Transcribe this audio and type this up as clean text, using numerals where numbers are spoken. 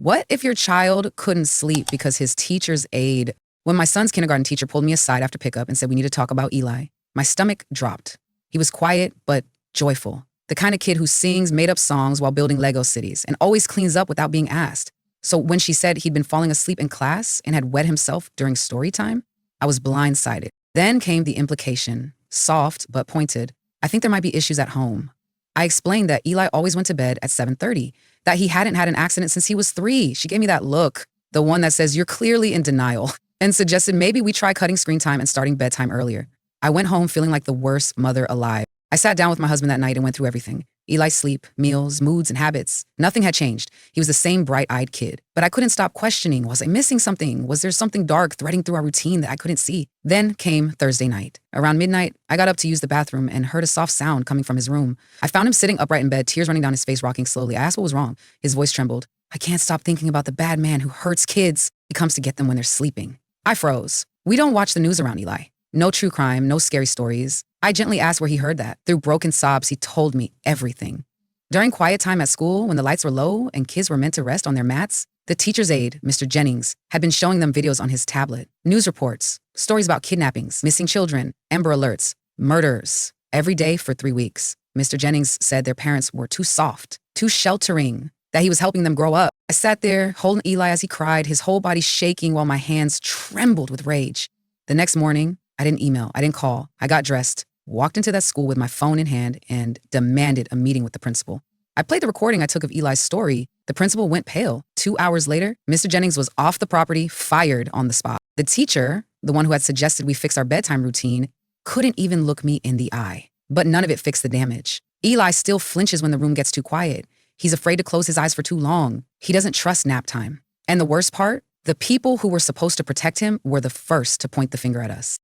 What if your child couldn't sleep because his teacher's aide? When my son's kindergarten teacher pulled me aside after pickup and said we need to talk about Eli, my stomach dropped. He was quiet but joyful, the kind of kid who sings made up songs while building Lego cities and always cleans up without being asked. So when she said he'd been falling asleep in class and had wet himself during story time, I was blindsided. Then came the implication, soft but pointed. I think there might be issues at home. I explained that Eli always went to bed at 7:30, that he hadn't had an accident since he was 3. She gave me that look, the one that says you're clearly in denial, and suggested maybe we try cutting screen time and starting bedtime earlier. I went home feeling like the worst mother alive. I sat down with my husband that night and went through everything. Eli's sleep, meals, moods, and habits. Nothing had changed. He was the same bright-eyed kid. But I couldn't stop questioning. Was I missing something? Was there something dark threading through our routine that I couldn't see? Then came Thursday night. Around midnight, I got up to use the bathroom and heard a soft sound coming from his room. I found him sitting upright in bed, tears running down his face, rocking slowly. I asked what was wrong. His voice trembled. I can't stop thinking about the bad man who hurts kids. He comes to get them when they're sleeping. I froze. We don't watch the news around Eli. No true crime, no scary stories. I gently asked where he heard that. Through broken sobs, he told me everything. During quiet time at school, when the lights were low and kids were meant to rest on their mats, the teacher's aide, Mr. Jennings, had been showing them videos on his tablet. News reports, stories about kidnappings, missing children, Amber Alerts, murders. Every day for 3 weeks. Mr. Jennings said their parents were too soft, too sheltering, that he was helping them grow up. I sat there, holding Eli as he cried, his whole body shaking while my hands trembled with rage. The next morning, I didn't email, I didn't call. I got dressed, walked into that school with my phone in hand, and demanded a meeting with the principal. I played the recording I took of Eli's story. The principal went pale. 2 hours later, Mr. Jennings was off the property, fired on the spot. The teacher, the one who had suggested we fix our bedtime routine, couldn't even look me in the eye. But none of it fixed the damage. Eli still flinches when the room gets too quiet. He's afraid to close his eyes for too long. He doesn't trust nap time. And the worst part, the people who were supposed to protect him were the first to point the finger at us.